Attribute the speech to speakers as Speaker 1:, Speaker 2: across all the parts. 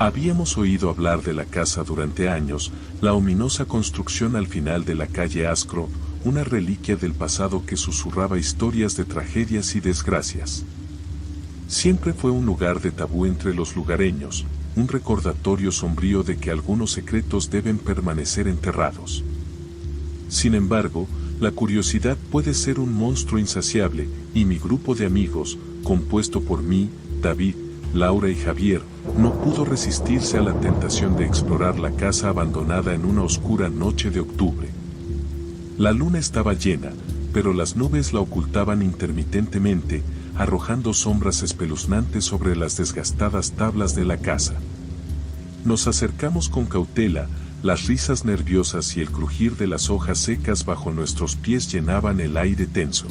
Speaker 1: Habíamos oído hablar de la casa durante años, la ominosa construcción al final de la calle Ascro, una reliquia del pasado que susurraba historias de tragedias y desgracias. Siempre fue un lugar de tabú entre los lugareños, un recordatorio sombrío de que algunos secretos deben permanecer enterrados. Sin embargo, la curiosidad puede ser un monstruo insaciable, y mi grupo de amigos, compuesto por mí, David, Laura y Javier, no pudo resistirse a la tentación de explorar la casa abandonada en una oscura noche de octubre. La luna estaba llena, pero las nubes la ocultaban intermitentemente, arrojando sombras espeluznantes sobre las desgastadas tablas de la casa. Nos acercamos con cautela, las risas nerviosas y el crujir de las hojas secas bajo nuestros pies llenaban el aire tenso.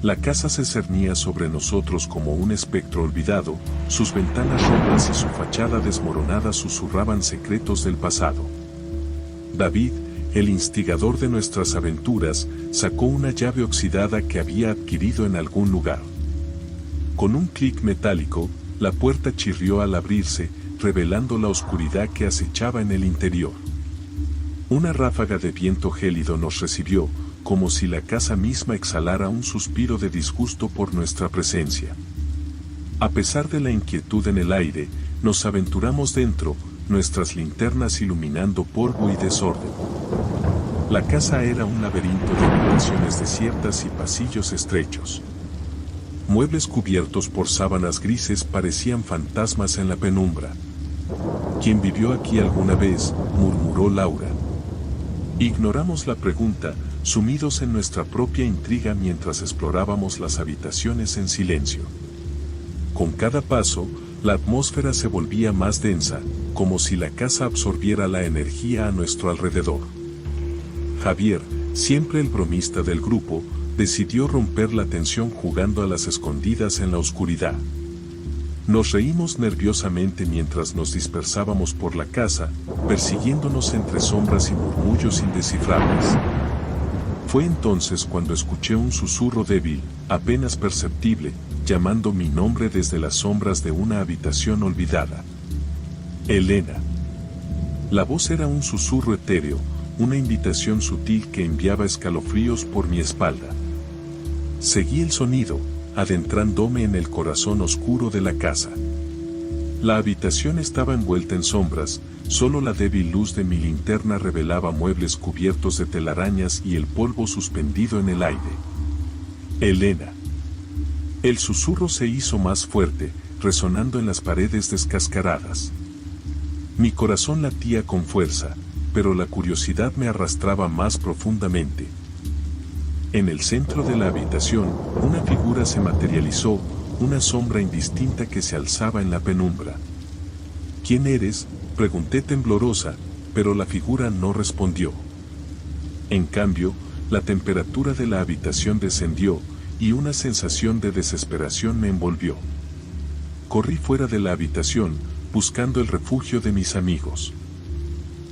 Speaker 1: La casa se cernía sobre nosotros como un espectro olvidado, sus ventanas rotas y su fachada desmoronada susurraban secretos del pasado. David, el instigador de nuestras aventuras, sacó una llave oxidada que había adquirido en algún lugar. Con un clic metálico, la puerta chirrió al abrirse, revelando la oscuridad que acechaba en el interior. Una ráfaga de viento gélido nos recibió, como si la casa misma exhalara un suspiro de disgusto por nuestra presencia. A pesar de la inquietud en el aire, nos aventuramos dentro, nuestras linternas iluminando polvo y desorden. La casa era un laberinto de habitaciones desiertas y pasillos estrechos. Muebles cubiertos por sábanas grises parecían fantasmas en la penumbra. ¿Quién vivió aquí alguna vez?, murmuró Laura. Ignoramos la pregunta, sumidos en nuestra propia intriga mientras explorábamos las habitaciones en silencio. Con cada paso, la atmósfera se volvía más densa, como si la casa absorbiera la energía a nuestro alrededor. Javier, siempre el bromista del grupo, decidió romper la tensión jugando a las escondidas en la oscuridad. Nos reímos nerviosamente mientras nos dispersábamos por la casa, persiguiéndonos entre sombras y murmullos indescifrables. Fue entonces cuando escuché un susurro débil, apenas perceptible, llamando mi nombre desde las sombras de una habitación olvidada. Elena. La voz era un susurro etéreo, una invitación sutil que enviaba escalofríos por mi espalda. Seguí el sonido, adentrándome en el corazón oscuro de la casa. La habitación estaba envuelta en sombras, solo la débil luz de mi linterna revelaba muebles cubiertos de telarañas y el polvo suspendido en el aire. Elena. El susurro se hizo más fuerte, resonando en las paredes descascaradas. Mi corazón latía con fuerza, pero la curiosidad me arrastraba más profundamente. En el centro de la habitación, una figura se materializó, una sombra indistinta que se alzaba en la penumbra. ¿Quién eres?, pregunté temblorosa, pero la figura no respondió. En cambio, la temperatura de la habitación descendió, y una sensación de desesperación me envolvió. Corrí fuera de la habitación, buscando el refugio de mis amigos.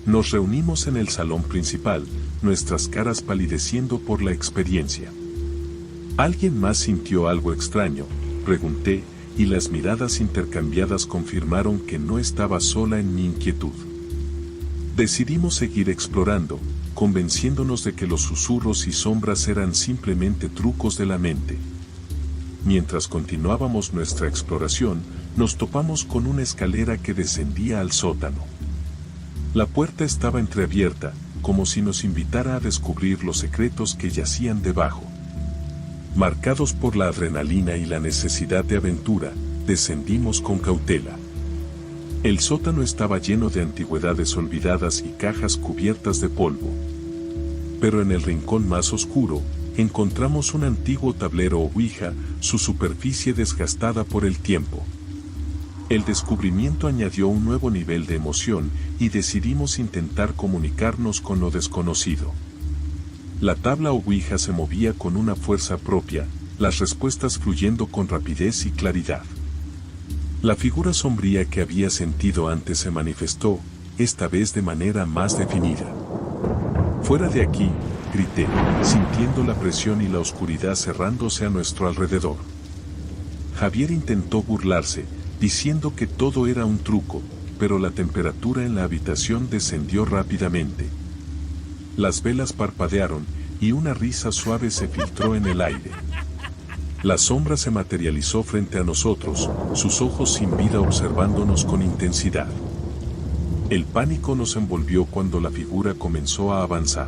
Speaker 1: Nos reunimos en el salón principal, nuestras caras palideciendo por la experiencia. ¿Alguien más sintió algo extraño?, pregunté, y las miradas intercambiadas confirmaron que no estaba sola en mi inquietud. Decidimos seguir explorando, convenciéndonos de que los susurros y sombras eran simplemente trucos de la mente. Mientras continuábamos nuestra exploración, nos topamos con una escalera que descendía al sótano. La puerta estaba entreabierta, como si nos invitara a descubrir los secretos que yacían debajo. Marcados por la adrenalina y la necesidad de aventura, descendimos con cautela. El sótano estaba lleno de antigüedades olvidadas y cajas cubiertas de polvo. Pero en el rincón más oscuro, encontramos un antiguo tablero Ouija, su superficie desgastada por el tiempo. El descubrimiento añadió un nuevo nivel de emoción, y decidimos intentar comunicarnos con lo desconocido. La tabla Ouija se movía con una fuerza propia, las respuestas fluyendo con rapidez y claridad. La figura sombría que había sentido antes se manifestó, esta vez de manera más definida. «Fuera de aquí», grité, sintiendo la presión y la oscuridad cerrándose a nuestro alrededor. Javier intentó burlarse, diciendo que todo era un truco, pero la temperatura en la habitación descendió rápidamente. Las velas parpadearon, y una risa suave se filtró en el aire. La sombra se materializó frente a nosotros, sus ojos sin vida observándonos con intensidad. El pánico nos envolvió cuando la figura comenzó a avanzar.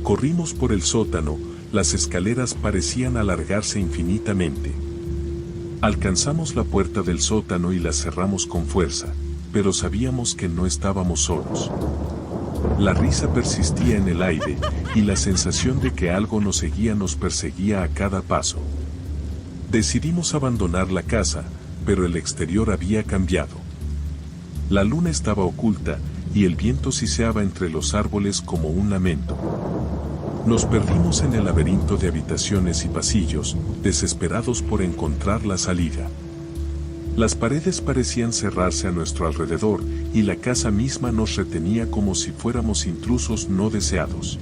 Speaker 1: Corrimos por el sótano, las escaleras parecían alargarse infinitamente. Alcanzamos la puerta del sótano y la cerramos con fuerza, pero sabíamos que no estábamos solos. La risa persistía en el aire, y la sensación de que algo nos seguía nos perseguía a cada paso. Decidimos abandonar la casa, pero el exterior había cambiado. La luna estaba oculta, y el viento siseaba entre los árboles como un lamento. Nos perdimos en el laberinto de habitaciones y pasillos, desesperados por encontrar la salida. Las paredes parecían cerrarse a nuestro alrededor, y la casa misma nos retenía como si fuéramos intrusos no deseados.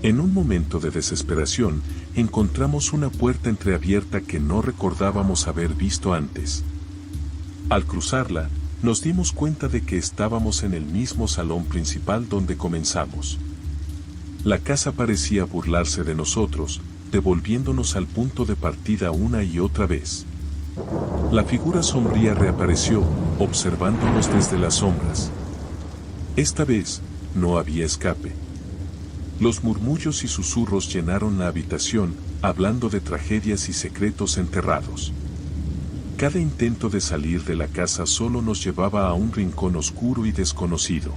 Speaker 1: En un momento de desesperación, encontramos una puerta entreabierta que no recordábamos haber visto antes. Al cruzarla, nos dimos cuenta de que estábamos en el mismo salón principal donde comenzamos. La casa parecía burlarse de nosotros, devolviéndonos al punto de partida una y otra vez. La figura sombría reapareció, observándonos desde las sombras. Esta vez, no había escape. Los murmullos y susurros llenaron la habitación, hablando de tragedias y secretos enterrados. Cada intento de salir de la casa solo nos llevaba a un rincón oscuro y desconocido.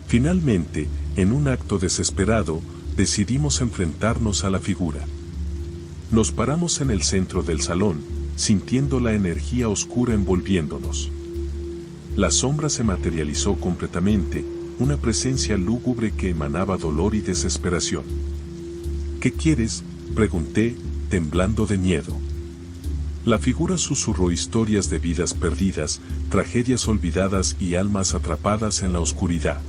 Speaker 1: Finalmente, en un acto desesperado, decidimos enfrentarnos a la figura. Nos paramos en el centro del salón, sintiendo la energía oscura envolviéndonos. La sombra se materializó completamente, una presencia lúgubre que emanaba dolor y desesperación. ¿Qué quieres?, pregunté, temblando de miedo. La figura susurró historias de vidas perdidas, tragedias olvidadas y almas atrapadas en la oscuridad.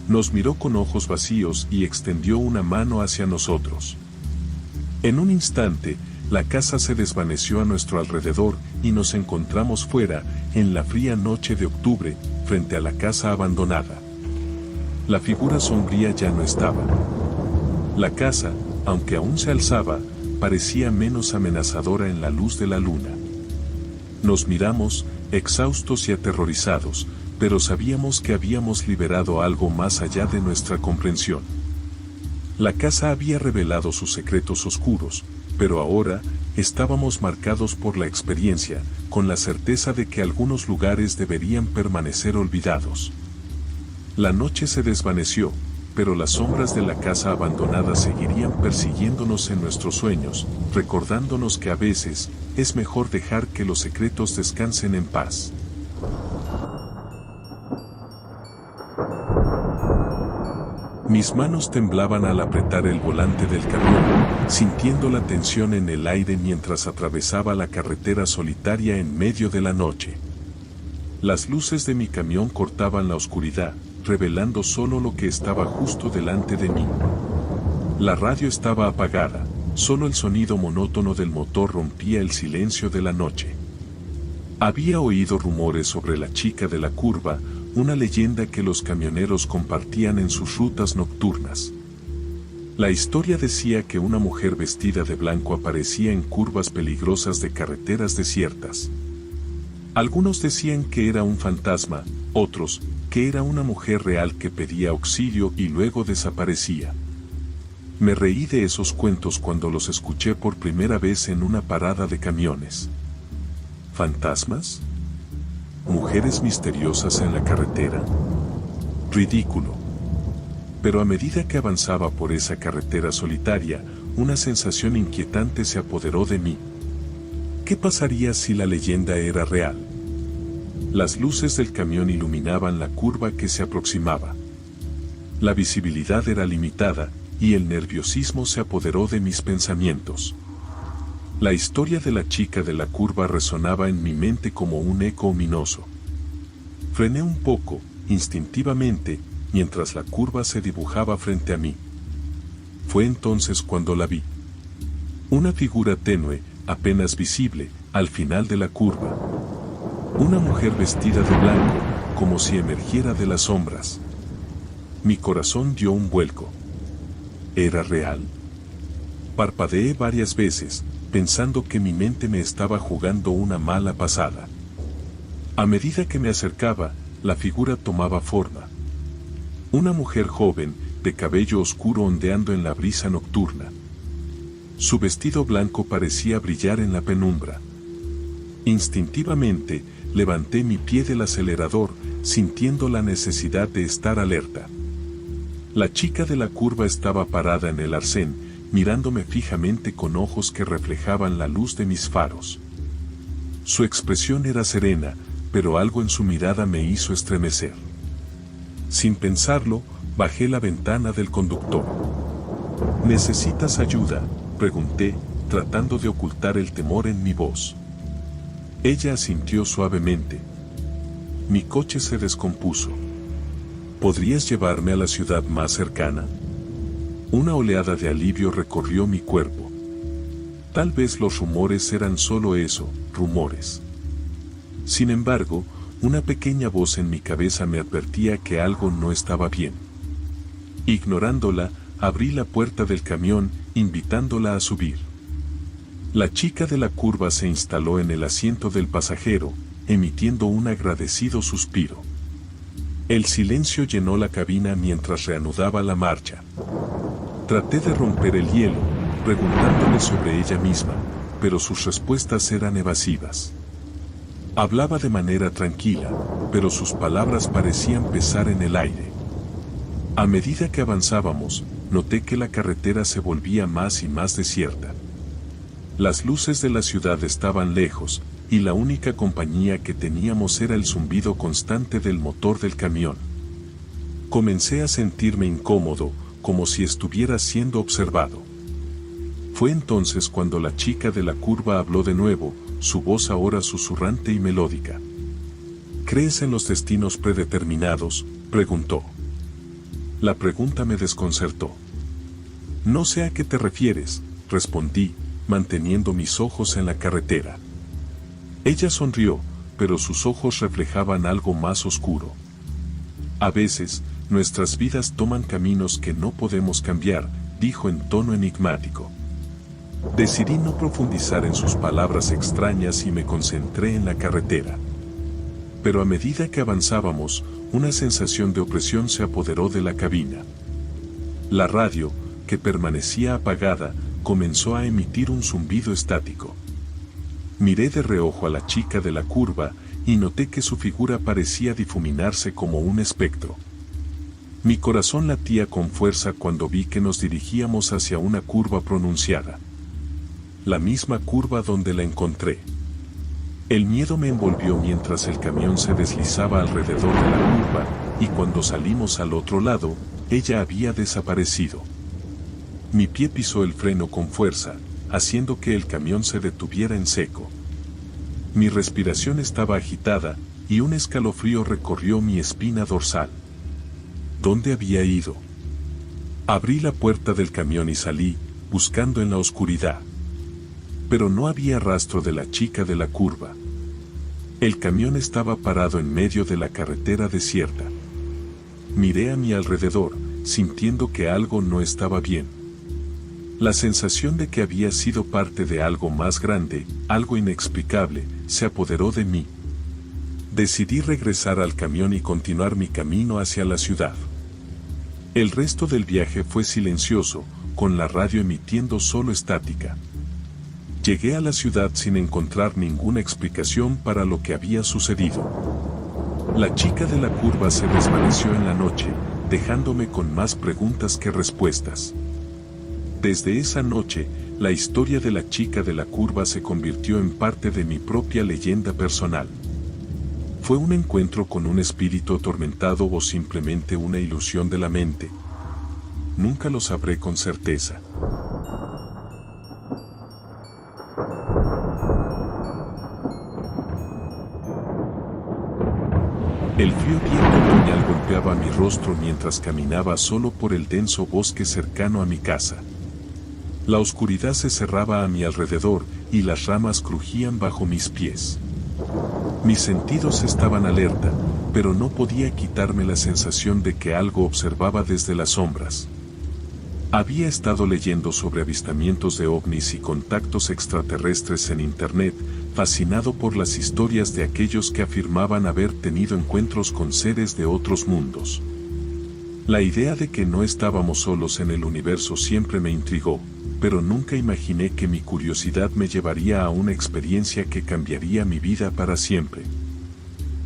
Speaker 1: Nos miró con ojos vacíos y extendió una mano hacia nosotros. En un instante, la casa se desvaneció a nuestro alrededor y nos encontramos fuera, en la fría noche de octubre, frente a la casa abandonada. La figura sombría ya no estaba. La casa, aunque aún se alzaba, parecía menos amenazadora en la luz de la luna. Nos miramos, exhaustos y aterrorizados, pero sabíamos que habíamos liberado algo más allá de nuestra comprensión. La casa había revelado sus secretos oscuros, pero ahora, estábamos marcados por la experiencia, con la certeza de que algunos lugares deberían permanecer olvidados. La noche se desvaneció, pero las sombras de la casa abandonada seguirían persiguiéndonos en nuestros sueños, recordándonos que a veces, es mejor dejar que los secretos descansen en paz. Mis manos temblaban al apretar el volante del camión, sintiendo la tensión en el aire mientras atravesaba la carretera solitaria en medio de la noche. Las luces de mi camión cortaban la oscuridad, revelando solo lo que estaba justo delante de mí. La radio estaba apagada, solo el sonido monótono del motor rompía el silencio de la noche. Había oído rumores sobre la chica de la curva, una leyenda que los camioneros compartían en sus rutas nocturnas. La historia decía que una mujer vestida de blanco aparecía en curvas peligrosas de carreteras desiertas. Algunos decían que era un fantasma, otros, que era una mujer real que pedía auxilio y luego desaparecía. Me reí de esos cuentos cuando los escuché por primera vez en una parada de camiones. ¿Fantasmas? ¿Mujeres misteriosas en la carretera? Ridículo. Pero a medida que avanzaba por esa carretera solitaria, una sensación inquietante se apoderó de mí. ¿Qué pasaría si la leyenda era real? Las luces del camión iluminaban la curva que se aproximaba. La visibilidad era limitada, y el nerviosismo se apoderó de mis pensamientos. La historia de la chica de la curva resonaba en mi mente como un eco ominoso. Frené un poco, instintivamente, mientras la curva se dibujaba frente a mí. Fue entonces cuando la vi. Una figura tenue, apenas visible, al final de la curva. Una mujer vestida de blanco, como si emergiera de las sombras. Mi corazón dio un vuelco. ¿Era real? Parpadeé varias veces, pensando que mi mente me estaba jugando una mala pasada. A medida que me acercaba, la figura tomaba forma. Una mujer joven, de cabello oscuro ondeando en la brisa nocturna. Su vestido blanco parecía brillar en la penumbra. Instintivamente, levanté mi pie del acelerador, sintiendo la necesidad de estar alerta. La chica de la curva estaba parada en el arcén, mirándome fijamente con ojos que reflejaban la luz de mis faros. Su expresión era serena, pero algo en su mirada me hizo estremecer. Sin pensarlo, bajé la ventana del conductor. ¿Necesitas ayuda?, pregunté, tratando de ocultar el temor en mi voz. Ella asintió suavemente. Mi coche se descompuso. ¿Podrías llevarme a la ciudad más cercana? Una oleada de alivio recorrió mi cuerpo. Tal vez los rumores eran solo eso, rumores. Sin embargo, una pequeña voz en mi cabeza me advertía que algo no estaba bien. Ignorándola, abrí la puerta del camión, invitándola a subir. La chica de la curva se instaló en el asiento del pasajero, emitiendo un agradecido suspiro. El silencio llenó la cabina mientras reanudaba la marcha. Traté de romper el hielo, preguntándole sobre ella misma, pero sus respuestas eran evasivas. Hablaba de manera tranquila, pero sus palabras parecían pesar en el aire. A medida que avanzábamos, noté que la carretera se volvía más y más desierta. Las luces de la ciudad estaban lejos, y la única compañía que teníamos era el zumbido constante del motor del camión. Comencé a sentirme incómodo, como si estuviera siendo observado. Fue entonces cuando la chica de la curva habló de nuevo, su voz ahora susurrante y melódica. ¿Crees en los destinos predeterminados?, preguntó. La pregunta me desconcertó. No sé a qué te refieres, respondí, manteniendo mis ojos en la carretera. Ella sonrió, pero sus ojos reflejaban algo más oscuro. A veces, nuestras vidas toman caminos que no podemos cambiar, dijo en tono enigmático. Decidí no profundizar en sus palabras extrañas y me concentré en la carretera. Pero a medida que avanzábamos, una sensación de opresión se apoderó de la cabina. La radio, que permanecía apagada, comenzó a emitir un zumbido estático. Miré de reojo a la chica de la curva y noté que su figura parecía difuminarse como un espectro. Mi corazón latía con fuerza cuando vi que nos dirigíamos hacia una curva pronunciada. La misma curva donde la encontré. El miedo me envolvió mientras el camión se deslizaba alrededor de la curva, y cuando salimos al otro lado, ella había desaparecido. Mi pie pisó el freno con fuerza, haciendo que el camión se detuviera en seco. Mi respiración estaba agitada, y un escalofrío recorrió mi espina dorsal. ¿Dónde había ido? Abrí la puerta del camión y salí, buscando en la oscuridad. Pero no había rastro de la chica de la curva. El camión estaba parado en medio de la carretera desierta. Miré a mi alrededor, sintiendo que algo no estaba bien. La sensación de que había sido parte de algo más grande, algo inexplicable, se apoderó de mí. Decidí regresar al camión y continuar mi camino hacia la ciudad. El resto del viaje fue silencioso, con la radio emitiendo solo estática. Llegué a la ciudad sin encontrar ninguna explicación para lo que había sucedido. La chica de la curva se desvaneció en la noche, dejándome con más preguntas que respuestas. Desde esa noche, la historia de la chica de la curva se convirtió en parte de mi propia leyenda personal. ¿Fue un encuentro con un espíritu atormentado o simplemente una ilusión de la mente? Nunca lo sabré con certeza. El frío viento otoñal golpeaba mi rostro mientras caminaba solo por el denso bosque cercano a mi casa. La oscuridad se cerraba a mi alrededor y las ramas crujían bajo mis pies. Mis sentidos estaban alerta, pero no podía quitarme la sensación de que algo observaba desde las sombras. Había estado leyendo sobre avistamientos de ovnis y contactos extraterrestres en internet, fascinado por las historias de aquellos que afirmaban haber tenido encuentros con seres de otros mundos. La idea de que no estábamos solos en el universo siempre me intrigó, pero nunca imaginé que mi curiosidad me llevaría a una experiencia que cambiaría mi vida para siempre.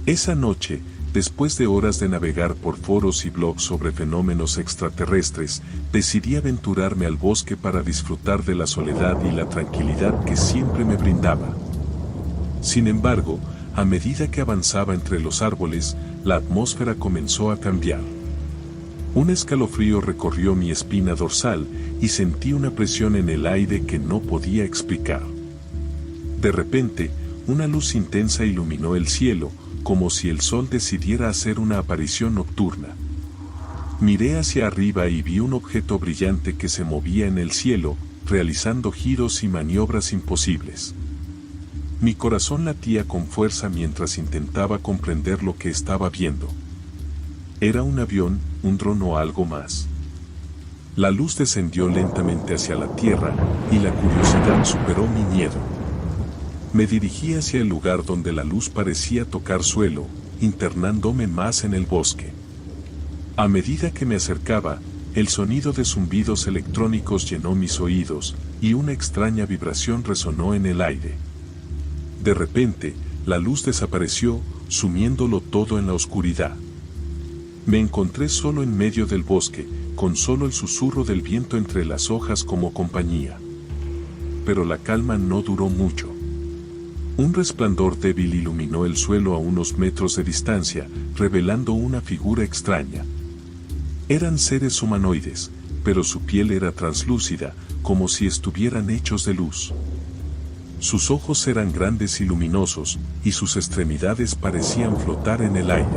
Speaker 1: Esa noche, después de horas de navegar por foros y blogs sobre fenómenos extraterrestres, decidí aventurarme al bosque para disfrutar de la soledad y la tranquilidad que siempre me brindaba. Sin embargo, a medida que avanzaba entre los árboles, la atmósfera comenzó a cambiar. Un escalofrío recorrió mi espina dorsal y sentí una presión en el aire que no podía explicar. De repente, una luz intensa iluminó el cielo, como si el sol decidiera hacer una aparición nocturna. Miré hacia arriba y vi un objeto brillante que se movía en el cielo, realizando giros y maniobras imposibles. Mi corazón latía con fuerza mientras intentaba comprender lo que estaba viendo. ¿Era un avión, un dron o algo más? La luz descendió lentamente hacia la tierra, y la curiosidad superó mi miedo. Me dirigí hacia el lugar donde la luz parecía tocar suelo, internándome más en el bosque. A medida que me acercaba, el sonido de zumbidos electrónicos llenó mis oídos, y una extraña vibración resonó en el aire. De repente, la luz desapareció, sumiéndolo todo en la oscuridad. Me encontré solo en medio del bosque, con solo el susurro del viento entre las hojas como compañía. Pero la calma no duró mucho. Un resplandor débil iluminó el suelo a unos metros de distancia, revelando una figura extraña. Eran seres humanoides, pero su piel era translúcida, como si estuvieran hechos de luz. Sus ojos eran grandes y luminosos, y sus extremidades parecían flotar en el aire.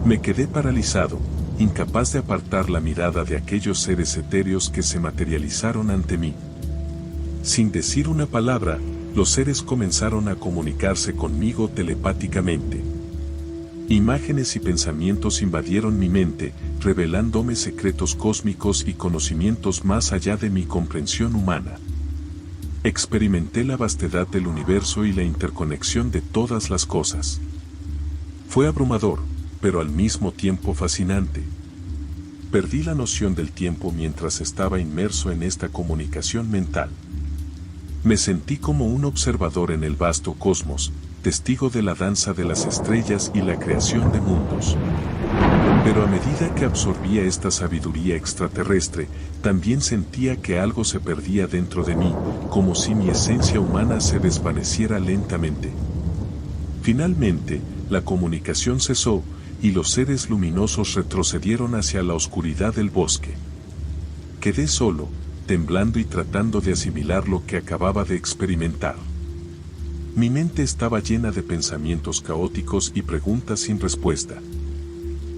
Speaker 1: Me quedé paralizado, incapaz de apartar la mirada de aquellos seres etéreos que se materializaron ante mí. Sin decir una palabra, los seres comenzaron a comunicarse conmigo telepáticamente. Imágenes y pensamientos invadieron mi mente, revelándome secretos cósmicos y conocimientos más allá de mi comprensión humana. Experimenté la vastedad del universo y la interconexión de todas las cosas. Fue abrumador, pero al mismo tiempo fascinante. Perdí la noción del tiempo mientras estaba inmerso en esta comunicación mental. Me sentí como un observador en el vasto cosmos, testigo de la danza de las estrellas y la creación de mundos. Pero a medida que absorbía esta sabiduría extraterrestre, también sentía que algo se perdía dentro de mí, como si mi esencia humana se desvaneciera lentamente. Finalmente, la comunicación cesó, y los seres luminosos retrocedieron hacia la oscuridad del bosque. Quedé solo, temblando y tratando de asimilar lo que acababa de experimentar. Mi mente estaba llena de pensamientos caóticos y preguntas sin respuesta.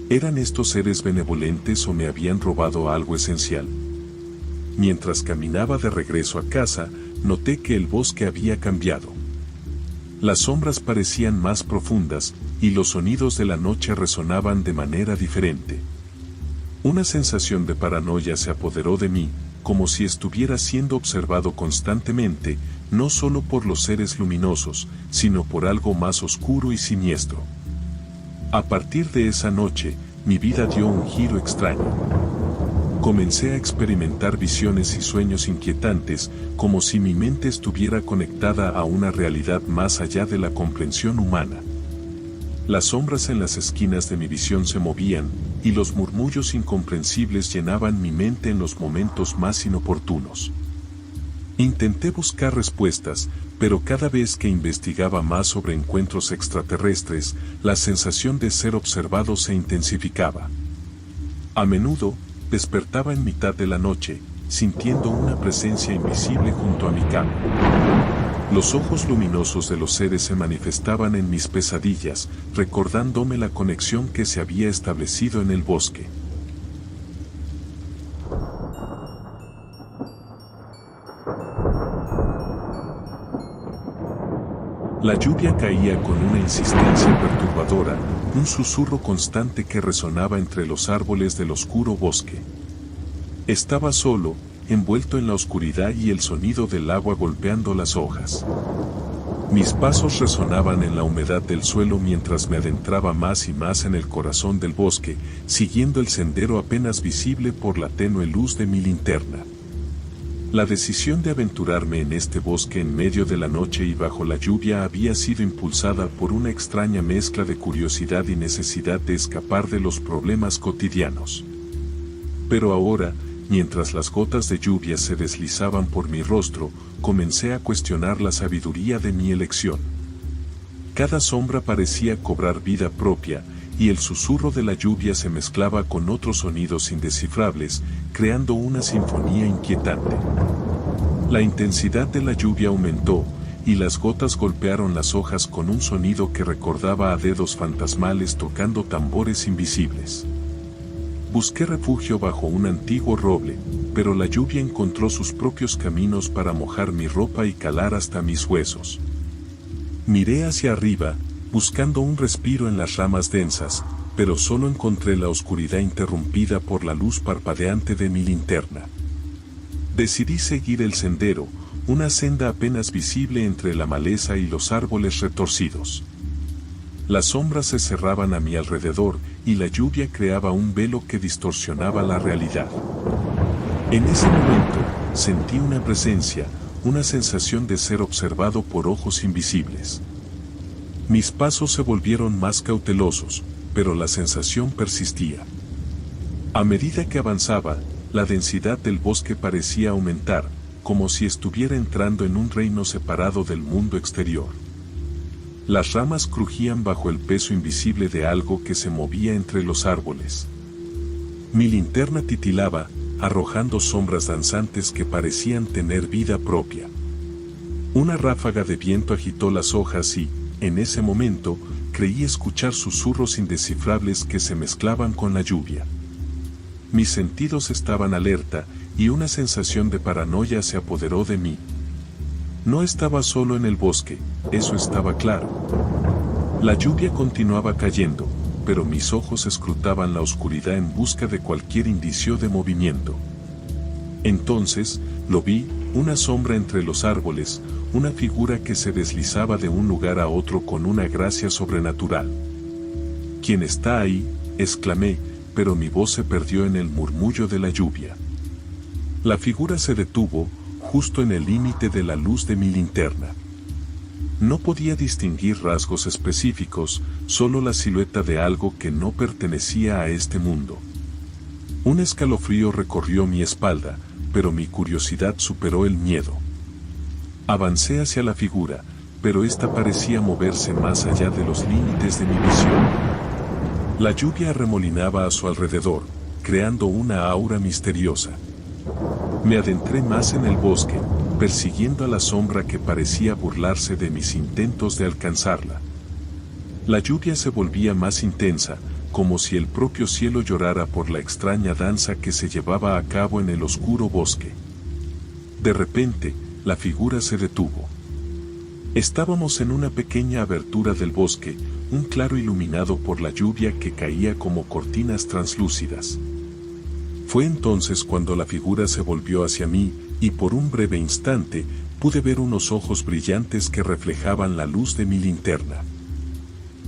Speaker 1: ¿Eran estos seres benevolentes o me habían robado algo esencial? Mientras caminaba de regreso a casa, noté que el bosque había cambiado. Las sombras parecían más profundas, y los sonidos de la noche resonaban de manera diferente. Una sensación de paranoia se apoderó de mí, como si estuviera siendo observado constantemente, no solo por los seres luminosos, sino por algo más oscuro y siniestro. A partir de esa noche, mi vida dio un giro extraño. Comencé a experimentar visiones y sueños inquietantes, como si mi mente estuviera conectada a una realidad más allá de la comprensión humana. Las sombras en las esquinas de mi visión se movían, y los murmullos incomprensibles llenaban mi mente en los momentos más inoportunos. Intenté buscar respuestas, pero cada vez que investigaba más sobre encuentros extraterrestres, la sensación de ser observado se intensificaba. A menudo, despertaba en mitad de la noche, sintiendo una presencia invisible junto a mi cama. Los ojos luminosos de los seres se manifestaban en mis pesadillas, recordándome la conexión que se había establecido en el bosque. La lluvia caía con una insistencia perturbadora, un susurro constante que resonaba entre los árboles del oscuro bosque. Estaba solo, envuelto en la oscuridad y el sonido del agua golpeando las hojas. Mis pasos resonaban en la humedad del suelo mientras me adentraba más y más en el corazón del bosque, siguiendo el sendero apenas visible por la tenue luz de mi linterna. La decisión de aventurarme en este bosque en medio de la noche y bajo la lluvia había sido impulsada por una extraña mezcla de curiosidad y necesidad de escapar de los problemas cotidianos. Pero ahora, mientras las gotas de lluvia se deslizaban por mi rostro, comencé a cuestionar la sabiduría de mi elección. Cada sombra parecía cobrar vida propia, y el susurro de la lluvia se mezclaba con otros sonidos indescifrables, creando una sinfonía inquietante. La intensidad de la lluvia aumentó, y las gotas golpearon las hojas con un sonido que recordaba a dedos fantasmales tocando tambores invisibles. Busqué refugio bajo un antiguo roble, pero la lluvia encontró sus propios caminos para mojar mi ropa y calar hasta mis huesos. Miré hacia arriba, buscando un respiro en las ramas densas, pero solo encontré la oscuridad interrumpida por la luz parpadeante de mi linterna. Decidí seguir el sendero, una senda apenas visible entre la maleza y los árboles retorcidos. Las sombras se cerraban a mi alrededor y la lluvia creaba un velo que distorsionaba la realidad. En ese momento, sentí una presencia, una sensación de ser observado por ojos invisibles. Mis pasos se volvieron más cautelosos, pero la sensación persistía. A medida que avanzaba, la densidad del bosque parecía aumentar, como si estuviera entrando en un reino separado del mundo exterior. Las ramas crujían bajo el peso invisible de algo que se movía entre los árboles. Mi linterna titilaba, arrojando sombras danzantes que parecían tener vida propia. Una ráfaga de viento agitó las hojas y, en ese momento, creí escuchar susurros indescifrables que se mezclaban con la lluvia. Mis sentidos estaban alerta, y una sensación de paranoia se apoderó de mí. No estaba solo en el bosque, eso estaba claro. La lluvia continuaba cayendo, pero mis ojos escrutaban la oscuridad en busca de cualquier indicio de movimiento. Entonces, lo vi, una sombra entre los árboles, una figura que se deslizaba de un lugar a otro con una gracia sobrenatural. ¿Quién está ahí?, exclamé, pero mi voz se perdió en el murmullo de la lluvia. La figura se detuvo, justo en el límite de la luz de mi linterna. No podía distinguir rasgos específicos, solo la silueta de algo que no pertenecía a este mundo. Un escalofrío recorrió mi espalda, pero mi curiosidad superó el miedo. Avancé hacia la figura, pero ésta parecía moverse más allá de los límites de mi visión. La lluvia arremolinaba a su alrededor, creando una aura misteriosa. Me adentré más en el bosque, persiguiendo a la sombra que parecía burlarse de mis intentos de alcanzarla. La lluvia se volvía más intensa, como si el propio cielo llorara por la extraña danza que se llevaba a cabo en el oscuro bosque. De repente, la figura se detuvo. Estábamos en una pequeña abertura del bosque, un claro iluminado por la lluvia que caía como cortinas translúcidas. Fue entonces cuando la figura se volvió hacia mí, y por un breve instante, pude ver unos ojos brillantes que reflejaban la luz de mi linterna.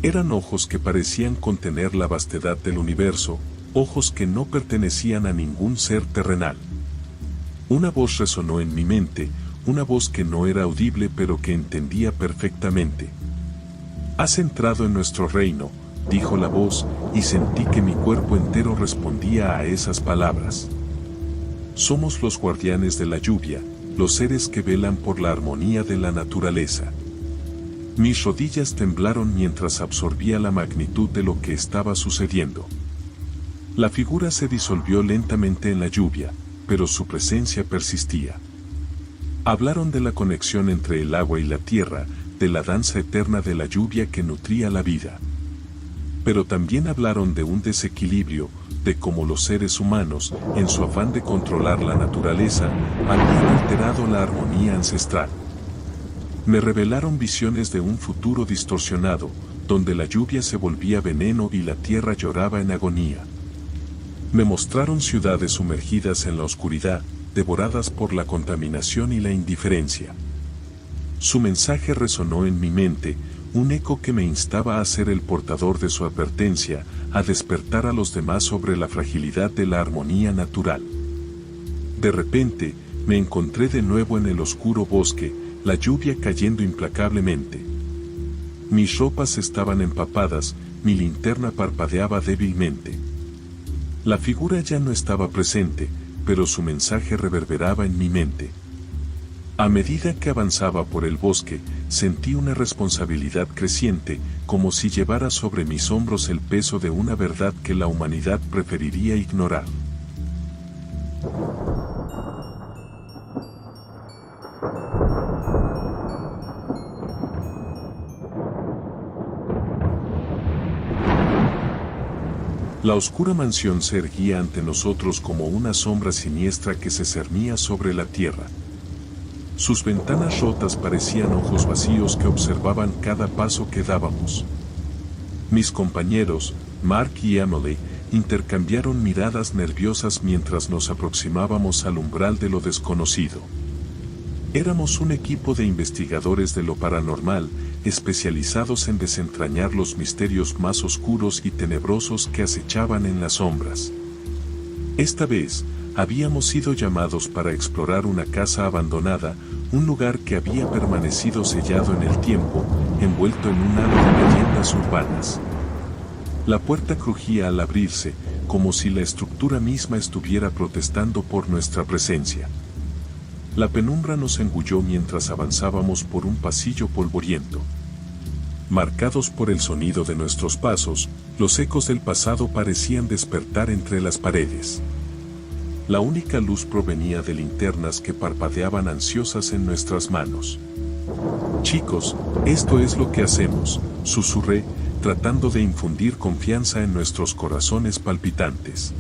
Speaker 1: Eran ojos que parecían contener la vastedad del universo, ojos que no pertenecían a ningún ser terrenal. Una voz resonó en mi mente, una voz que no era audible pero que entendía perfectamente. «Has entrado en nuestro reino», dijo la voz, y sentí que mi cuerpo entero respondía a esas palabras. Somos los guardianes de la lluvia, los seres que velan por la armonía de la naturaleza. Mis rodillas temblaron mientras absorbía la magnitud de lo que estaba sucediendo. La figura se disolvió lentamente en la lluvia, pero su presencia persistía. Hablaron de la conexión entre el agua y la tierra, de la danza eterna de la lluvia que nutría la vida. Pero también hablaron de un desequilibrio, de cómo los seres humanos, en su afán de controlar la naturaleza, habían alterado la armonía ancestral. Me revelaron visiones de un futuro distorsionado, donde la lluvia se volvía veneno y la tierra lloraba en agonía. Me mostraron ciudades sumergidas en la oscuridad, devoradas por la contaminación y la indiferencia. Su mensaje resonó en mi mente, un eco que me instaba a ser el portador de su advertencia, a despertar a los demás sobre la fragilidad de la armonía natural. De repente, me encontré de nuevo en el oscuro bosque, la lluvia cayendo implacablemente. Mis ropas estaban empapadas, mi linterna parpadeaba débilmente. La figura ya no estaba presente, pero su mensaje reverberaba en mi mente. A medida que avanzaba por el bosque, sentí una responsabilidad creciente, como si llevara sobre mis hombros el peso de una verdad que la humanidad preferiría ignorar. La oscura mansión se erguía ante nosotros como una sombra siniestra que se cernía sobre la tierra. Sus ventanas rotas parecían ojos vacíos que observaban cada paso que dábamos. Mis compañeros, Mark y Emily, intercambiaron miradas nerviosas mientras nos aproximábamos al umbral de lo desconocido. Éramos un equipo de investigadores de lo paranormal, especializados en desentrañar los misterios más oscuros y tenebrosos que acechaban en las sombras. Esta vez, habíamos sido llamados para explorar una casa abandonada, un lugar que había permanecido sellado en el tiempo, envuelto en un halo de leyendas urbanas. La puerta crujía al abrirse, como si la estructura misma estuviera protestando por nuestra presencia. La penumbra nos engulló mientras avanzábamos por un pasillo polvoriento. Marcados por el sonido de nuestros pasos, los ecos del pasado parecían despertar entre las paredes. La única luz provenía de linternas que parpadeaban ansiosas en nuestras manos. «Chicos, esto es lo que hacemos», susurré, tratando de infundir confianza en nuestros corazones palpitantes.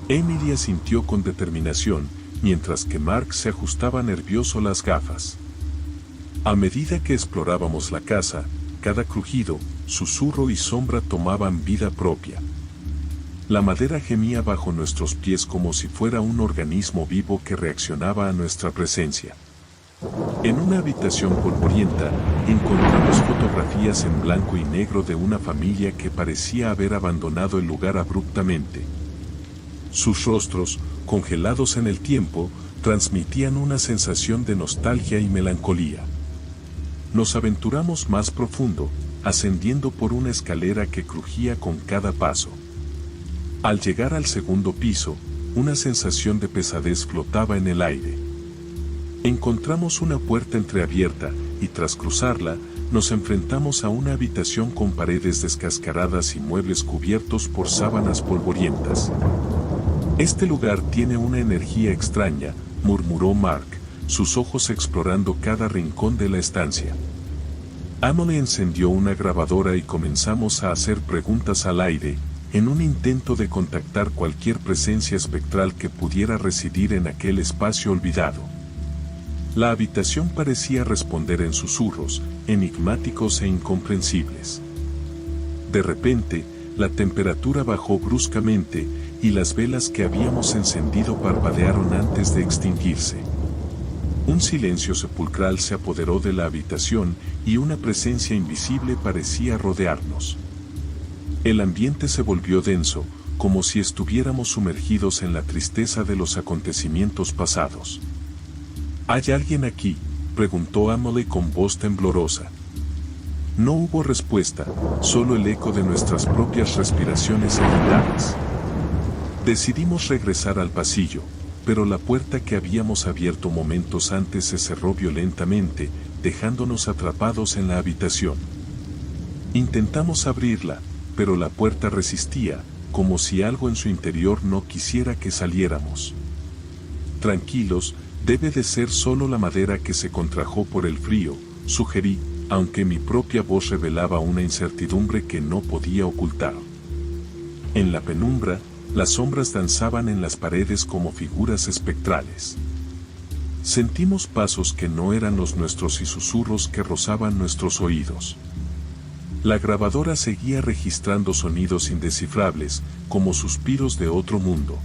Speaker 1: Emily asintió con determinación, mientras que Mark se ajustaba nervioso las gafas. A medida que explorábamos la casa, cada crujido, susurro y sombra tomaban vida propia. La madera gemía bajo nuestros pies como si fuera un organismo vivo que reaccionaba a nuestra presencia. En una habitación polvorienta, encontramos fotografías en blanco y negro de una familia que parecía haber abandonado el lugar abruptamente. Sus rostros, congelados en el tiempo, transmitían una sensación de nostalgia y melancolía. Nos aventuramos más profundo, ascendiendo por una escalera que crujía con cada paso. Al llegar al segundo piso, una sensación de pesadez flotaba en el aire. Encontramos una puerta entreabierta, y tras cruzarla, nos enfrentamos a una habitación con paredes descascaradas y muebles cubiertos por sábanas polvorientas. «Este lugar tiene una energía extraña», murmuró Mark, sus ojos explorando cada rincón de la estancia. Emily encendió una grabadora y comenzamos a hacer preguntas al aire, en un intento de contactar cualquier presencia espectral que pudiera residir en aquel espacio olvidado. La habitación parecía responder en susurros, enigmáticos e incomprensibles. De repente, la temperatura bajó bruscamente, y las velas que habíamos encendido parpadearon antes de extinguirse. Un silencio sepulcral se apoderó de la habitación, y una presencia invisible parecía rodearnos. El ambiente se volvió denso, como si estuviéramos sumergidos en la tristeza de los acontecimientos pasados. «¿Hay alguien aquí?», preguntó Emily con voz temblorosa. No hubo respuesta, solo el eco de nuestras propias respiraciones agitadas. Decidimos regresar al pasillo, pero la puerta que habíamos abierto momentos antes se cerró violentamente, dejándonos atrapados en la habitación. Intentamos abrirla, pero la puerta resistía, como si algo en su interior no quisiera que saliéramos. «Tranquilos, debe de ser solo la madera que se contrajo por el frío», sugerí, aunque mi propia voz revelaba una incertidumbre que no podía ocultar. En la penumbra, las sombras danzaban en las paredes como figuras espectrales. Sentimos pasos que no eran los nuestros y susurros que rozaban nuestros oídos. La grabadora seguía registrando sonidos indescifrables, como suspiros de otro mundo.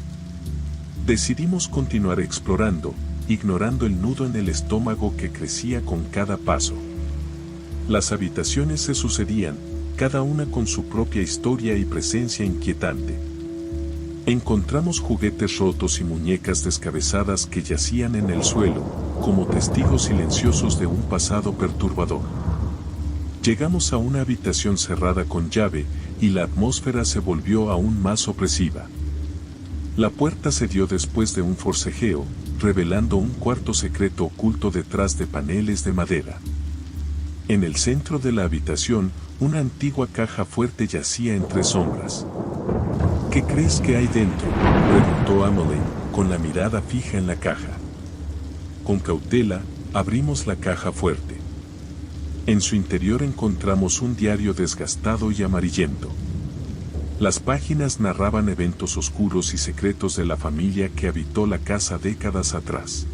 Speaker 1: Decidimos continuar explorando, ignorando el nudo en el estómago que crecía con cada paso. Las habitaciones se sucedían, cada una con su propia historia y presencia inquietante. Encontramos juguetes rotos y muñecas descabezadas que yacían en el suelo, como testigos silenciosos de un pasado perturbador. Llegamos a una habitación cerrada con llave, y la atmósfera se volvió aún más opresiva. La puerta cedió después de un forcejeo, revelando un cuarto secreto oculto detrás de paneles de madera. En el centro de la habitación, una antigua caja fuerte yacía entre sombras. ¿Qué crees que hay dentro?, preguntó Amelie, con la mirada fija en la caja. Con cautela, abrimos la caja fuerte. En su interior encontramos un diario desgastado y amarillento. Las páginas narraban eventos oscuros y secretos de la familia que habitó la casa décadas atrás.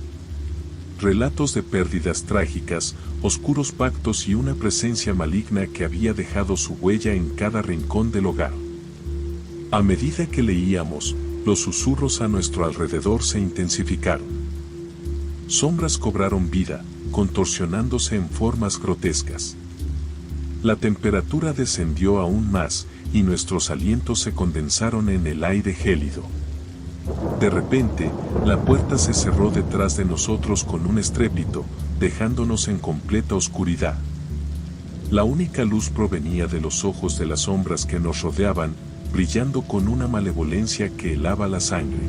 Speaker 1: Relatos de pérdidas trágicas, oscuros pactos y una presencia maligna que había dejado su huella en cada rincón del hogar. A medida que leíamos, los susurros a nuestro alrededor se intensificaron. Sombras cobraron vida, contorsionándose en formas grotescas. La temperatura descendió aún más, y nuestros alientos se condensaron en el aire gélido. De repente, la puerta se cerró detrás de nosotros con un estrépito, dejándonos en completa oscuridad. La única luz provenía de los ojos de las sombras que nos rodeaban, brillando con una malevolencia que helaba la sangre.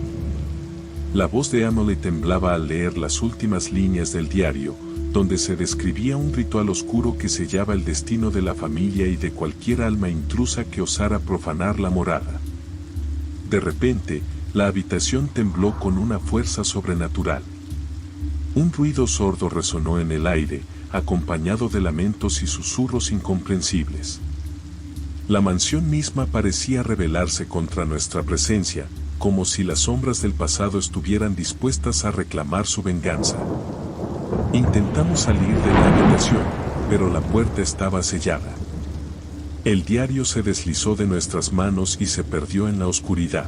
Speaker 1: La voz de Amelie temblaba al leer las últimas líneas del diario, donde se describía un ritual oscuro que sellaba el destino de la familia y de cualquier alma intrusa que osara profanar la morada. De repente, la habitación tembló con una fuerza sobrenatural. Un ruido sordo resonó en el aire, acompañado de lamentos y susurros incomprensibles. La mansión misma parecía rebelarse contra nuestra presencia, como si las sombras del pasado estuvieran dispuestas a reclamar su venganza. Intentamos salir de la habitación, pero la puerta estaba sellada. El diario se deslizó de nuestras manos y se perdió en la oscuridad.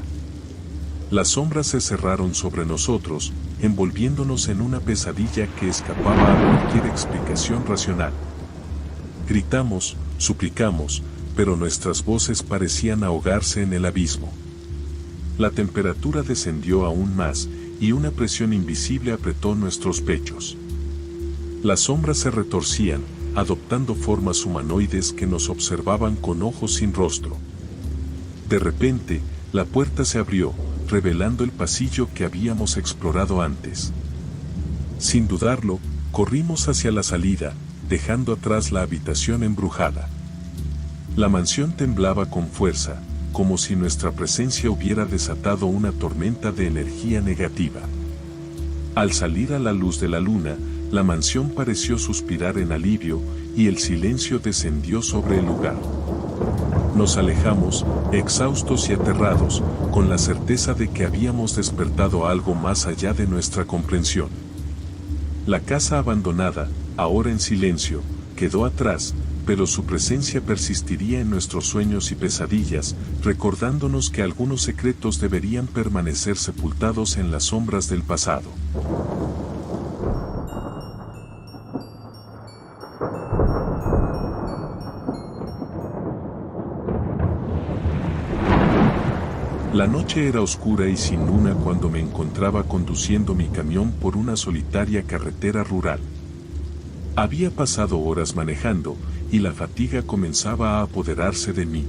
Speaker 1: Las sombras se cerraron sobre nosotros, envolviéndonos en una pesadilla que escapaba a cualquier explicación racional. Gritamos, suplicamos, pero nuestras voces parecían ahogarse en el abismo. La temperatura descendió aún más, y una presión invisible apretó nuestros pechos. Las sombras se retorcían, adoptando formas humanoides que nos observaban con ojos sin rostro. De repente, la puerta se abrió, revelando el pasillo que habíamos explorado antes. Sin dudarlo, corrimos hacia la salida, dejando atrás la habitación embrujada. La mansión temblaba con fuerza, como si nuestra presencia hubiera desatado una tormenta de energía negativa. Al salir a la luz de la luna, la mansión pareció suspirar en alivio, y el silencio descendió sobre el lugar. Nos alejamos, exhaustos y aterrados, con la certeza de que habíamos despertado algo más allá de nuestra comprensión. La casa abandonada, ahora en silencio, quedó atrás, pero su presencia persistiría en nuestros sueños y pesadillas, recordándonos que algunos secretos deberían permanecer sepultados en las sombras del pasado. La noche era oscura y sin luna cuando me encontraba conduciendo mi camión por una solitaria carretera rural. Había pasado horas manejando, y la fatiga comenzaba a apoderarse de mí.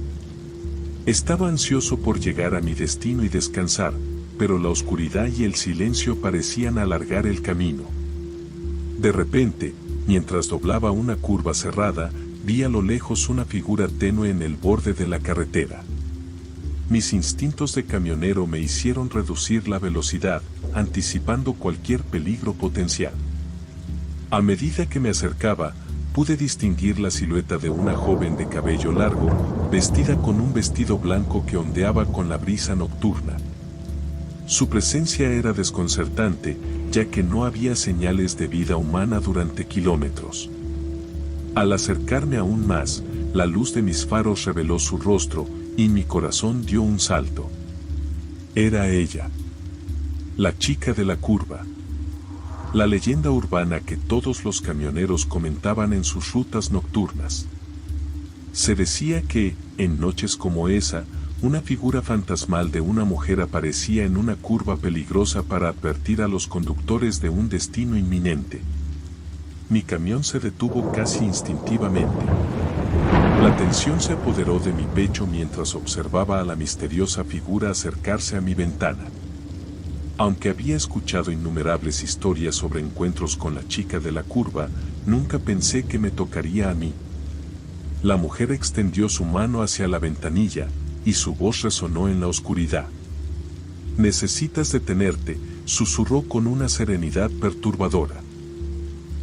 Speaker 1: Estaba ansioso por llegar a mi destino y descansar, pero la oscuridad y el silencio parecían alargar el camino. De repente, mientras doblaba una curva cerrada, vi a lo lejos una figura tenue en el borde de la carretera. Mis instintos de camionero me hicieron reducir la velocidad, anticipando cualquier peligro potencial. A medida que me acercaba, pude distinguir la silueta de una joven de cabello largo, vestida con un vestido blanco que ondeaba con la brisa nocturna. Su presencia era desconcertante, ya que no había señales de vida humana durante kilómetros. Al acercarme aún más, la luz de mis faros reveló su rostro, y mi corazón dio un salto. Era ella. La chica de la curva. La leyenda urbana que todos los camioneros comentaban en sus rutas nocturnas. Se decía que, en noches como esa, una figura fantasmal de una mujer aparecía en una curva peligrosa para advertir a los conductores de un destino inminente. Mi camión se detuvo casi instintivamente. La tensión se apoderó de mi pecho mientras observaba a la misteriosa figura acercarse a mi ventana. Aunque había escuchado innumerables historias sobre encuentros con la chica de la curva, nunca pensé que me tocaría a mí. La mujer extendió su mano hacia la ventanilla, y su voz resonó en la oscuridad. «Necesitas detenerte», susurró con una serenidad perturbadora.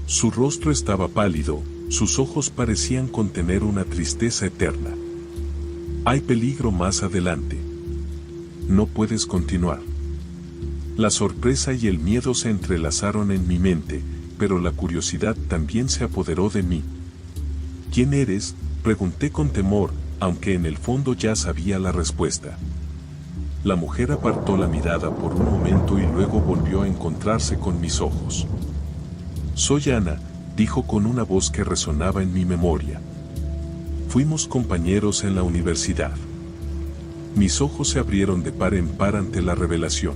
Speaker 1: Su rostro estaba pálido, sus ojos parecían contener una tristeza eterna. «Hay peligro más adelante. No puedes continuar». La sorpresa y el miedo se entrelazaron en mi mente, pero la curiosidad también se apoderó de mí. «¿Quién eres?», pregunté con temor, aunque en el fondo ya sabía la respuesta. La mujer apartó la mirada por un momento y luego volvió a encontrarse con mis ojos. «Soy Ana», dijo con una voz que resonaba en mi memoria. «Fuimos compañeros en la universidad». Mis ojos se abrieron de par en par ante la revelación.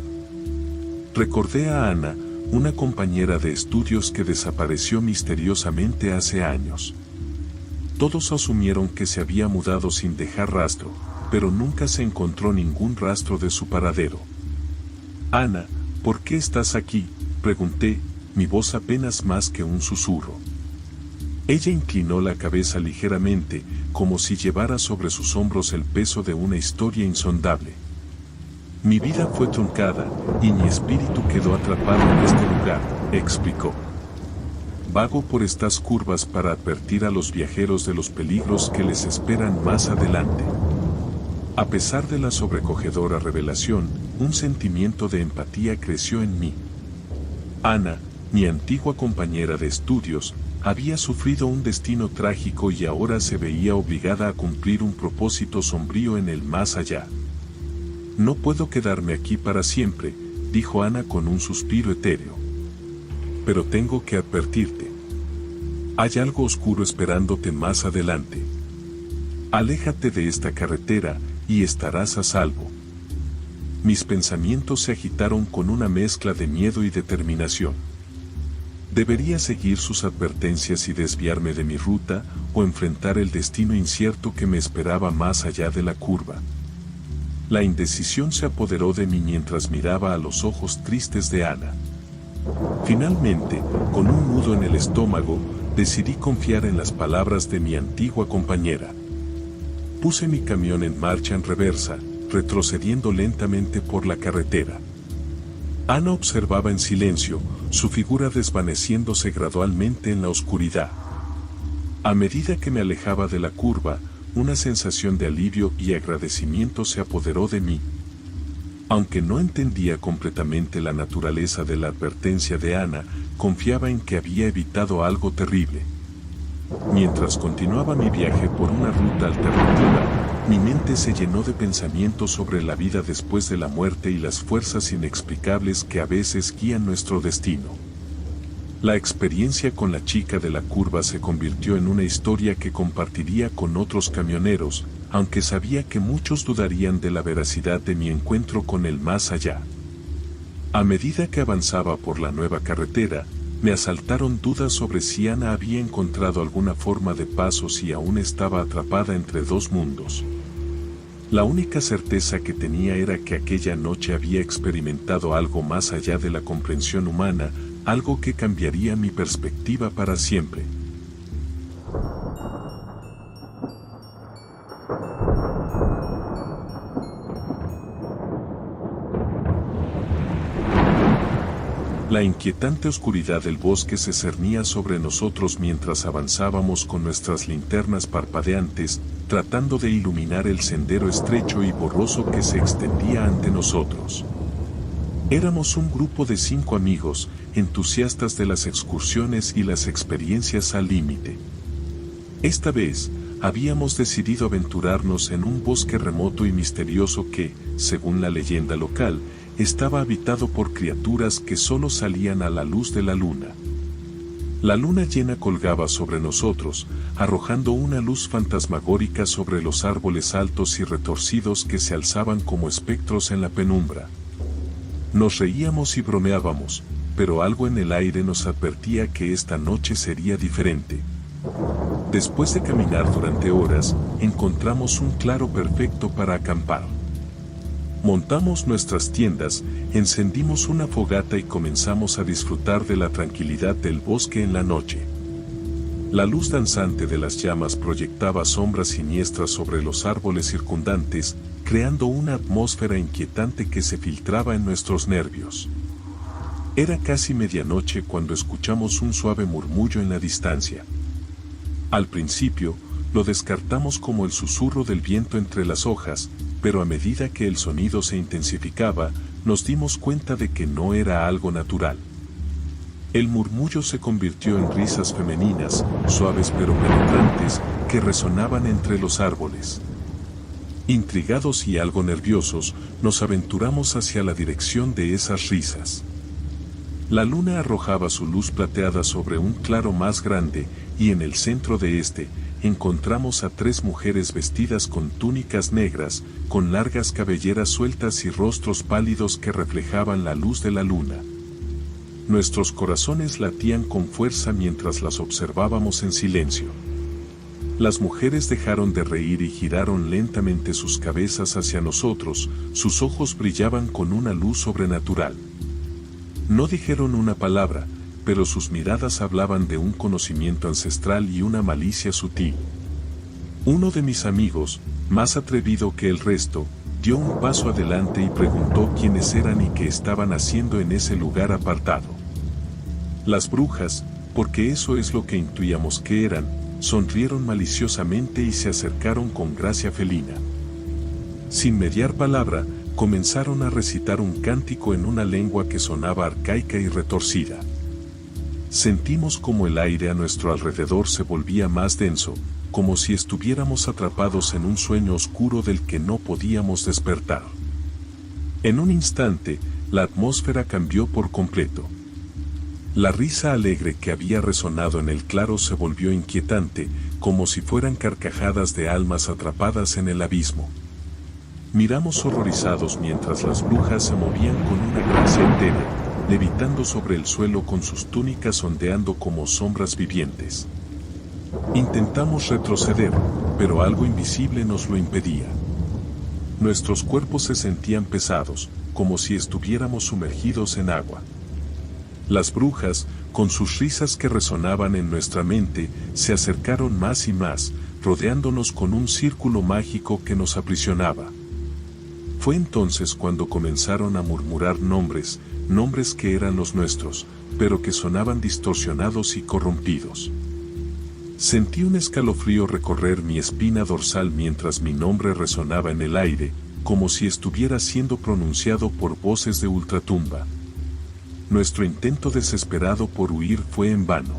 Speaker 1: Recordé a Ana, una compañera de estudios que desapareció misteriosamente hace años. Todos asumieron que se había mudado sin dejar rastro, pero nunca se encontró ningún rastro de su paradero. «Ana, ¿por qué estás aquí?», pregunté, mi voz apenas más que un susurro. Ella inclinó la cabeza ligeramente, como si llevara sobre sus hombros el peso de una historia insondable. «Mi vida fue truncada, y mi espíritu quedó atrapado en este lugar», explicó. «Vago por estas curvas para advertir a los viajeros de los peligros que les esperan más adelante». A pesar de la sobrecogedora revelación, un sentimiento de empatía creció en mí. Ana, mi antigua compañera de estudios, había sufrido un destino trágico y ahora se veía obligada a cumplir un propósito sombrío en el más allá. «No puedo quedarme aquí para siempre», dijo Ana con un suspiro etéreo. «Pero tengo que advertirte. Hay algo oscuro esperándote más adelante. Aléjate de esta carretera, y estarás a salvo». Mis pensamientos se agitaron con una mezcla de miedo y determinación. ¿Debería seguir sus advertencias y desviarme de mi ruta, o enfrentar el destino incierto que me esperaba más allá de la curva? La indecisión se apoderó de mí mientras miraba a los ojos tristes de Ana. Finalmente, con un nudo en el estómago, decidí confiar en las palabras de mi antigua compañera. Puse mi camión en marcha en reversa, retrocediendo lentamente por la carretera. Ana observaba en silencio, su figura desvaneciéndose gradualmente en la oscuridad. A medida que me alejaba de la curva, una sensación de alivio y agradecimiento se apoderó de mí. Aunque no entendía completamente la naturaleza de la advertencia de Ana, confiaba en que había evitado algo terrible. Mientras continuaba mi viaje por una ruta alternativa, mi mente se llenó de pensamientos sobre la vida después de la muerte y las fuerzas inexplicables que a veces guían nuestro destino. La experiencia con la chica de la curva se convirtió en una historia que compartiría con otros camioneros, aunque sabía que muchos dudarían de la veracidad de mi encuentro con el más allá. A medida que avanzaba por la nueva carretera, me asaltaron dudas sobre si Ana había encontrado alguna forma de paz o si aún estaba atrapada entre dos mundos. La única certeza que tenía era que aquella noche había experimentado algo más allá de la comprensión humana, algo que cambiaría mi perspectiva para siempre. La inquietante oscuridad del bosque se cernía sobre nosotros mientras avanzábamos con nuestras linternas parpadeantes, tratando de iluminar el sendero estrecho y borroso que se extendía ante nosotros. Éramos un grupo de 5 amigos, entusiastas de las excursiones y las experiencias al límite. Esta vez, habíamos decidido aventurarnos en un bosque remoto y misterioso que, según la leyenda local, estaba habitado por criaturas que solo salían a la luz de la luna. La luna llena colgaba sobre nosotros, arrojando una luz fantasmagórica sobre los árboles altos y retorcidos que se alzaban como espectros en la penumbra. Nos reíamos y bromeábamos, pero algo en el aire nos advertía que esta noche sería diferente. Después de caminar durante horas, encontramos un claro perfecto para acampar. Montamos nuestras tiendas, encendimos una fogata y comenzamos a disfrutar de la tranquilidad del bosque en la noche. La luz danzante de las llamas proyectaba sombras siniestras sobre los árboles circundantes, creando una atmósfera inquietante que se filtraba en nuestros nervios. Era casi medianoche cuando escuchamos un suave murmullo en la distancia. Al principio, lo descartamos como el susurro del viento entre las hojas, pero a medida que el sonido se intensificaba, nos dimos cuenta de que no era algo natural. El murmullo se convirtió en risas femeninas, suaves pero penetrantes, que resonaban entre los árboles. Intrigados y algo nerviosos, nos aventuramos hacia la dirección de esas risas. La luna arrojaba su luz plateada sobre un claro más grande, y en el centro de este, encontramos a 3 mujeres vestidas con túnicas negras, con largas cabelleras sueltas y rostros pálidos que reflejaban la luz de la luna. Nuestros corazones latían con fuerza mientras las observábamos en silencio. Las mujeres dejaron de reír y giraron lentamente sus cabezas hacia nosotros, sus ojos brillaban con una luz sobrenatural. No dijeron una palabra, pero sus miradas hablaban de un conocimiento ancestral y una malicia sutil. Uno de mis amigos, más atrevido que el resto, dio un paso adelante y preguntó quiénes eran y qué estaban haciendo en ese lugar apartado. Las brujas, porque eso es lo que intuíamos que eran, sonrieron maliciosamente y se acercaron con gracia felina. Sin mediar palabra, comenzaron a recitar un cántico en una lengua que sonaba arcaica y retorcida. Sentimos como el aire a nuestro alrededor se volvía más denso, como si estuviéramos atrapados en un sueño oscuro del que no podíamos despertar. En un instante, la atmósfera cambió por completo. La risa alegre que había resonado en el claro se volvió inquietante, como si fueran carcajadas de almas atrapadas en el abismo. Miramos horrorizados mientras las brujas se movían con una gracia etérea, levitando sobre el suelo con sus túnicas ondeando como sombras vivientes. Intentamos retroceder, pero algo invisible nos lo impedía. Nuestros cuerpos se sentían pesados, como si estuviéramos sumergidos en agua. Las brujas, con sus risas que resonaban en nuestra mente, se acercaron más y más, rodeándonos con un círculo mágico que nos aprisionaba. Fue entonces cuando comenzaron a murmurar nombres que eran los nuestros, pero que sonaban distorsionados y corrompidos. Sentí un escalofrío recorrer mi espina dorsal mientras mi nombre resonaba en el aire, como si estuviera siendo pronunciado por voces de ultratumba. Nuestro intento desesperado por huir fue en vano.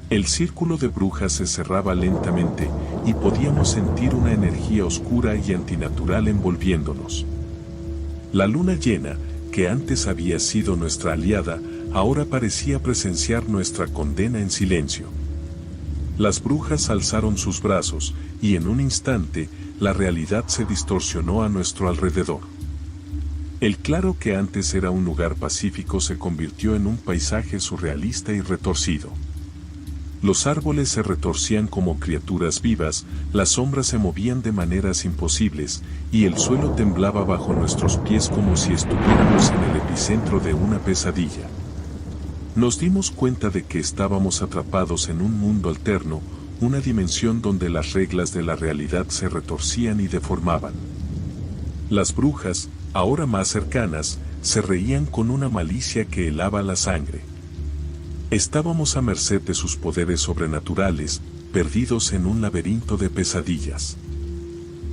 Speaker 1: El círculo de brujas se cerraba lentamente, y podíamos sentir una energía oscura y antinatural envolviéndonos. La luna llena, que antes había sido nuestra aliada, ahora parecía presenciar nuestra condena en silencio. Las brujas alzaron sus brazos, y en un instante, la realidad se distorsionó a nuestro alrededor. El claro que antes era un lugar pacífico se convirtió en un paisaje surrealista y retorcido. Los árboles se retorcían como criaturas vivas, las sombras se movían de maneras imposibles, y el suelo temblaba bajo nuestros pies como si estuviéramos en el epicentro de una pesadilla. Nos dimos cuenta de que estábamos atrapados en un mundo alterno, una dimensión donde las reglas de la realidad se retorcían y deformaban. Las brujas, ahora más cercanas, se reían con una malicia que helaba la sangre. Estábamos a merced de sus poderes sobrenaturales, perdidos en un laberinto de pesadillas.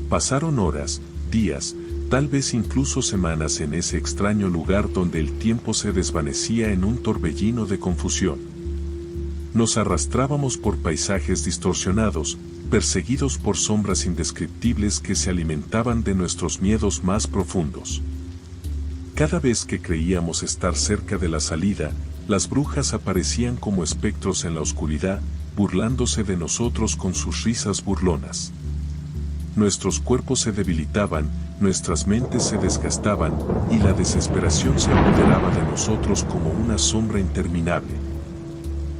Speaker 1: Pasaron horas, días, tal vez incluso semanas en ese extraño lugar donde el tiempo se desvanecía en un torbellino de confusión. Nos arrastrábamos por paisajes distorsionados, perseguidos por sombras indescriptibles que se alimentaban de nuestros miedos más profundos. Cada vez que creíamos estar cerca de la salida, las brujas aparecían como espectros en la oscuridad, burlándose de nosotros con sus risas burlonas. Nuestros cuerpos se debilitaban, nuestras mentes se desgastaban, y la desesperación se apoderaba de nosotros como una sombra interminable.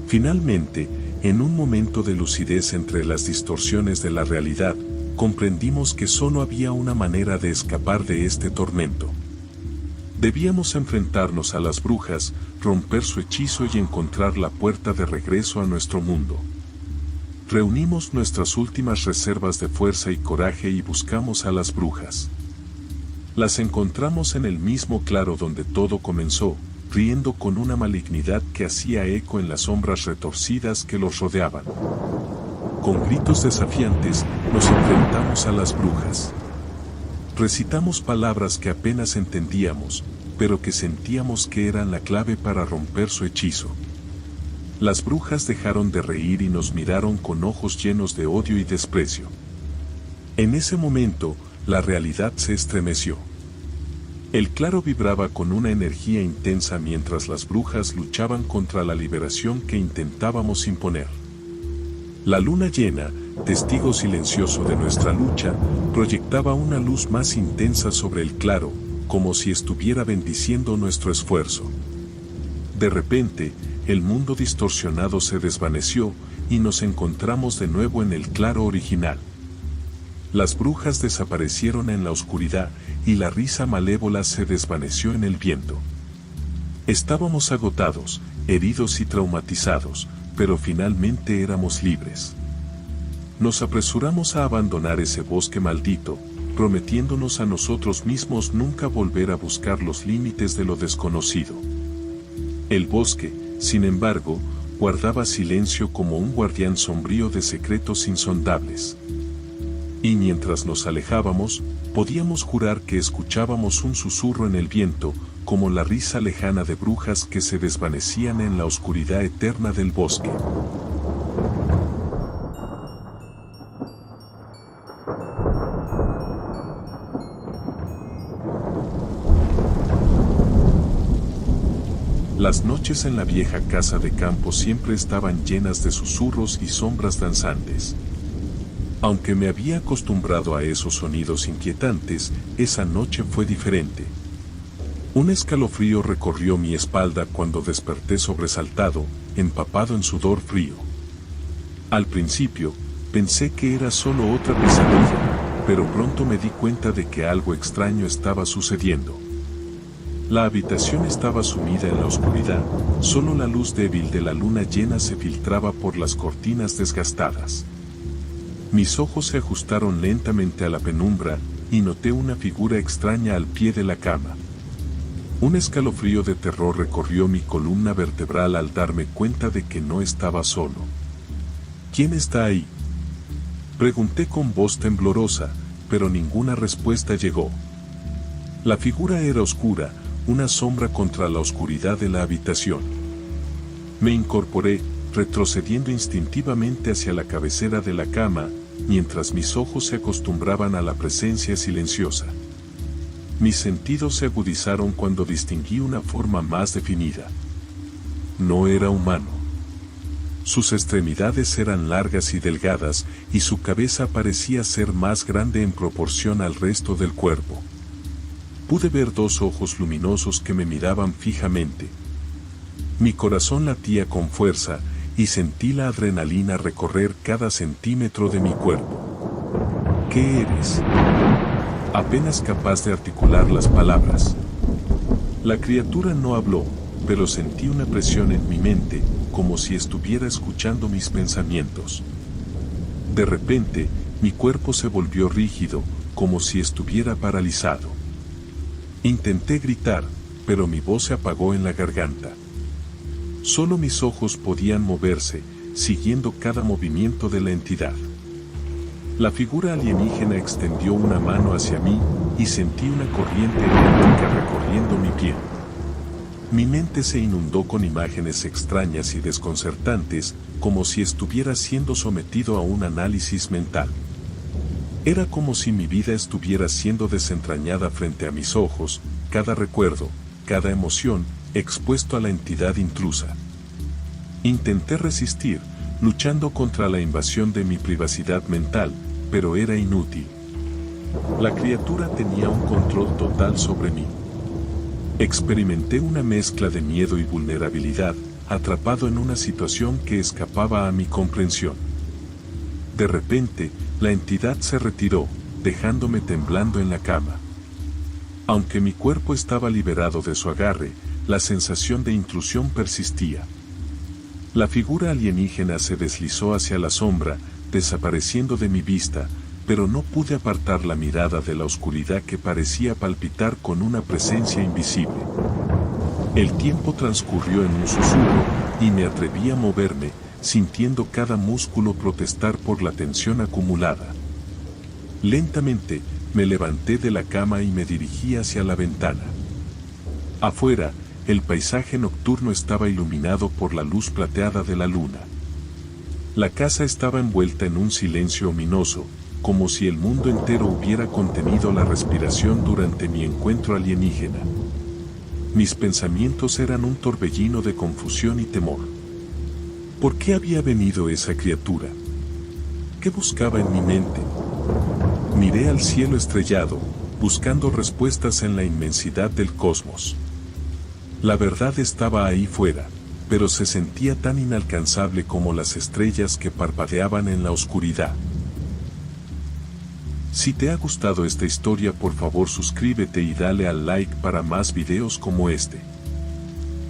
Speaker 1: Finalmente, en un momento de lucidez entre las distorsiones de la realidad, comprendimos que solo había una manera de escapar de este tormento. Debíamos enfrentarnos a las brujas, romper su hechizo y encontrar la puerta de regreso a nuestro mundo. Reunimos nuestras últimas reservas de fuerza y coraje y buscamos a las brujas. Las encontramos en el mismo claro donde todo comenzó, riendo con una malignidad que hacía eco en las sombras retorcidas que los rodeaban. Con gritos desafiantes, nos enfrentamos a las brujas. Recitamos palabras que apenas entendíamos, pero que sentíamos que eran la clave para romper su hechizo. Las brujas dejaron de reír y nos miraron con ojos llenos de odio y desprecio. En ese momento, la realidad se estremeció. El claro vibraba con una energía intensa mientras las brujas luchaban contra la liberación que intentábamos imponer. La luna llena, testigo silencioso de nuestra lucha, proyectaba una luz más intensa sobre el claro, como si estuviera bendiciendo nuestro esfuerzo. De repente, el mundo distorsionado se desvaneció y nos encontramos de nuevo en el claro original. Las brujas desaparecieron en la oscuridad y la risa malévola se desvaneció en el viento. Estábamos agotados, heridos y traumatizados, pero finalmente éramos libres. Nos apresuramos a abandonar ese bosque maldito, prometiéndonos a nosotros mismos nunca volver a buscar los límites de lo desconocido. El bosque, sin embargo, guardaba silencio como un guardián sombrío de secretos insondables. Y mientras nos alejábamos, podíamos jurar que escuchábamos un susurro en el viento, como la risa lejana de brujas que se desvanecían en la oscuridad eterna del bosque. Las noches en la vieja casa de campo siempre estaban llenas de susurros y sombras danzantes. Aunque me había acostumbrado a esos sonidos inquietantes, esa noche fue diferente. Un escalofrío recorrió mi espalda cuando desperté sobresaltado, empapado en sudor frío. Al principio, pensé que era solo otra pesadilla, pero pronto me di cuenta de que algo extraño estaba sucediendo. La habitación estaba sumida en la oscuridad, solo la luz débil de la luna llena se filtraba por las cortinas desgastadas. Mis ojos se ajustaron lentamente a la penumbra, y noté una figura extraña al pie de la cama. Un escalofrío de terror recorrió mi columna vertebral al darme cuenta de que no estaba solo. ¿Quién está ahí?, pregunté con voz temblorosa, pero ninguna respuesta llegó. La figura era oscura, una sombra contra la oscuridad de la habitación. Me incorporé, retrocediendo instintivamente hacia la cabecera de la cama, mientras mis ojos se acostumbraban a la presencia silenciosa. Mis sentidos se agudizaron cuando distinguí una forma más definida. No era humano. Sus extremidades eran largas y delgadas, y su cabeza parecía ser más grande en proporción al resto del cuerpo. Pude ver dos ojos luminosos que me miraban fijamente. Mi corazón latía con fuerza, y sentí la adrenalina recorrer cada centímetro de mi cuerpo. ¿Qué eres?, apenas capaz de articular las palabras. La criatura no habló, pero sentí una presión en mi mente, como si estuviera escuchando mis pensamientos. De repente, mi cuerpo se volvió rígido, como si estuviera paralizado. Intenté gritar, pero mi voz se apagó en la garganta. Solo mis ojos podían moverse, siguiendo cada movimiento de la entidad. La figura alienígena extendió una mano hacia mí y sentí una corriente eléctrica recorriendo mi piel. Mi mente se inundó con imágenes extrañas y desconcertantes, como si estuviera siendo sometido a un análisis mental. Era como si mi vida estuviera siendo desentrañada frente a mis ojos, cada recuerdo, cada emoción, expuesto a la entidad intrusa. Intenté resistir, luchando contra la invasión de mi privacidad mental, pero era inútil. La criatura tenía un control total sobre mí. Experimenté una mezcla de miedo y vulnerabilidad, atrapado en una situación que escapaba a mi comprensión. De repente, la entidad se retiró, dejándome temblando en la cama. Aunque mi cuerpo estaba liberado de su agarre, la sensación de intrusión persistía. La figura alienígena se deslizó hacia la sombra, desapareciendo de mi vista, pero no pude apartar la mirada de la oscuridad que parecía palpitar con una presencia invisible. El tiempo transcurrió en un susurro, y me atreví a moverme, sintiendo cada músculo protestar por la tensión acumulada. Lentamente, me levanté de la cama y me dirigí hacia la ventana. Afuera, el paisaje nocturno estaba iluminado por la luz plateada de la luna. La casa estaba envuelta en un silencio ominoso, como si el mundo entero hubiera contenido la respiración durante mi encuentro alienígena. Mis pensamientos eran un torbellino de confusión y temor. ¿Por qué había venido esa criatura? ¿Qué buscaba en mi mente? Miré al cielo estrellado, buscando respuestas en la inmensidad del cosmos. La verdad estaba ahí fuera, pero se sentía tan inalcanzable como las estrellas que parpadeaban en la oscuridad. Si te ha gustado esta historia, por favor suscríbete y dale al like para más videos como este.